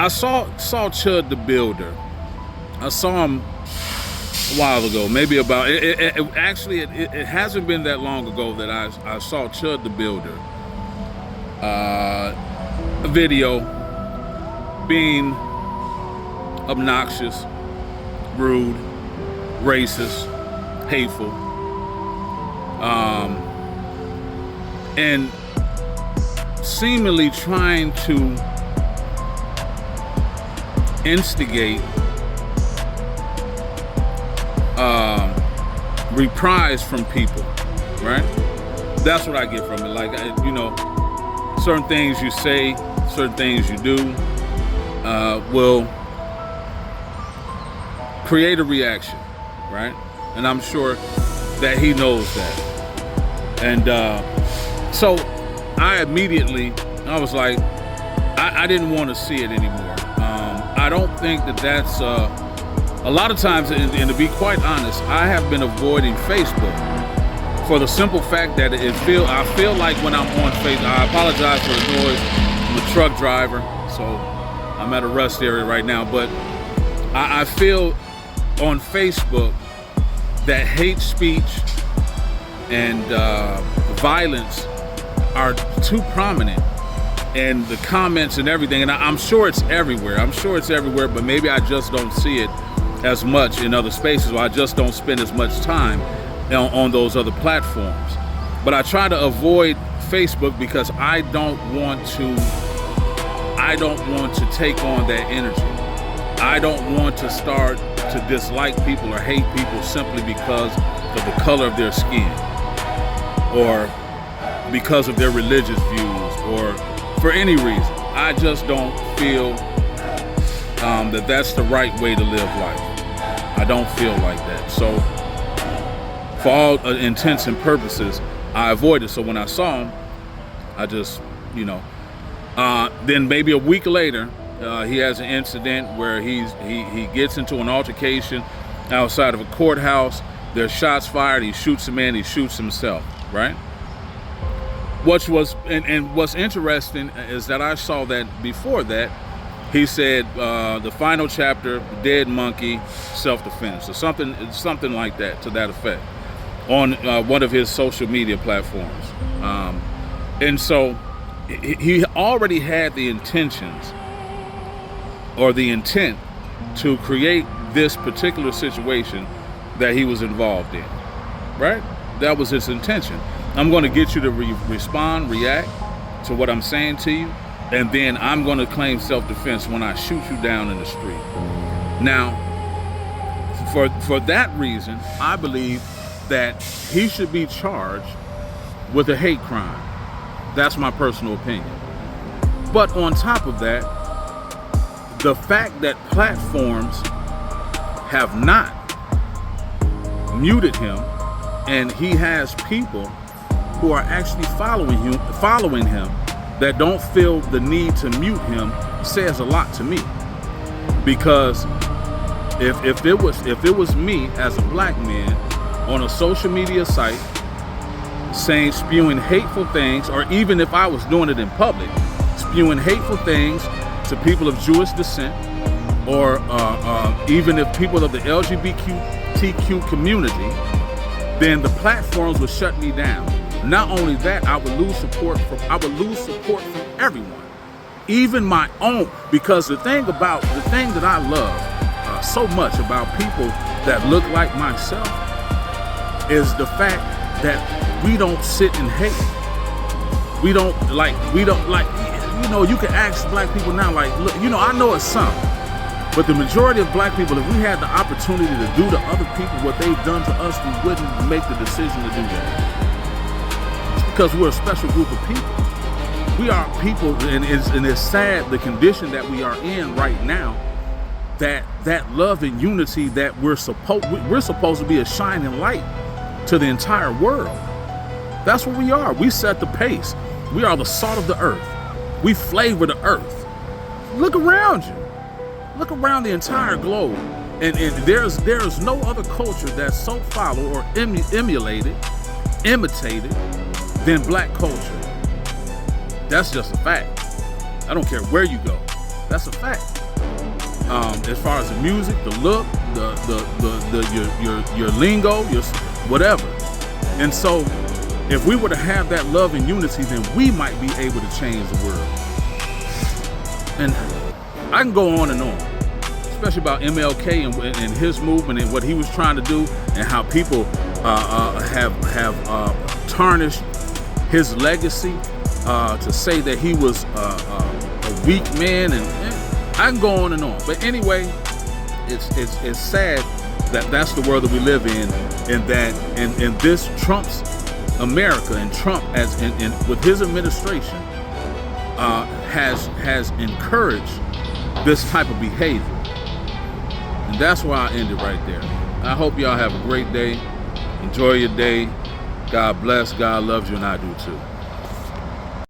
I saw Chud the Builder. I saw him a while ago, maybe about it hasn't been that long ago that I saw Chud the Builder a video being obnoxious, rude, racist, hateful, and seemingly trying to instigate reprise from people, right? That's what I get from it. Like, certain things you say, certain things you do will create a reaction, right? And I'm sure that he knows that. And so I was like, I didn't want to see it anymore. I don't think that's a lot of times, and to be quite honest, I have been avoiding Facebook for the simple fact that I feel like when I'm on Facebook, I apologize for the noise. I'm a truck driver, so I'm at a rest area right now, but I feel on Facebook that hate speech and violence are too prominent, and the comments and everything, and I'm sure it's everywhere. But maybe I just don't see it as much in other spaces, or I just don't spend as much time on those other platforms. But I try to avoid Facebook because I don't want to take on that energy. I don't want to start to dislike people or hate people simply because of the color of their skin, or because of their religious views, or for any reason. I just don't feel that that's the right way to live life. I don't feel like that. So for all intents and purposes, I avoided. So when I saw him, I just, then maybe a week later, he has an incident where he gets into an altercation outside of a courthouse. There's shots fired. He shoots a man. He shoots himself, right? What's interesting is that I saw that before that, he said the final chapter, dead monkey, self-defense, or something like that, to that effect, on one of his social media platforms. And so he already had the intentions or the intent to create this particular situation that he was involved in, right? That was his intention. I'm going to get you to react to what I'm saying to you, and then I'm going to claim self-defense when I shoot you down in the street. Now, for that reason, I believe that he should be charged with a hate crime. That's my personal opinion. But on top of that, the fact that platforms have not muted him, and he has people who are actually following him that don't feel the need to mute him, says a lot to me. Because if it was me as a black man on a social media site spewing hateful things, or even if I was doing it in public, spewing hateful things to people of Jewish descent, or even if people of the LGBTQ community, then the platforms would shut me down. Not only that, I would lose support from everyone, even my own. Because the thing that I love so much about people that look like myself is the fact that we don't sit and hate. We don't like, you can ask black people now, like, look, I know it's some, but the majority of black people, if we had the opportunity to do to other people what they've done to us, we wouldn't make the decision to do that. It's because we're a special group of people. We are people, and it's sad the condition that we are in right now, that love and unity that we're supposed to be a shining light to the entire world. That's what we are. We set the pace. We are the salt of the earth. We flavor the earth. Look around you. Look around the entire globe. And there's no other culture that's so followed or imitated than black culture. That's just a fact. I don't care where you go. That's a fact. As far as the music, the look, your lingo, your whatever. And so, if we were to have that love and unity, then we might be able to change the world. And I can go on and on, especially about MLK and his movement and what he was trying to do, and how people have tarnished his legacy to say that he was a weak man, and I can go on and on. But anyway, it's sad that that's the world that we live in, and that in this Trump's America, and Trump as in with his administration has encouraged this type of behavior. And that's why I end it right there. I hope y'all have a great day. Enjoy your day. God bless. God loves you, and I do too.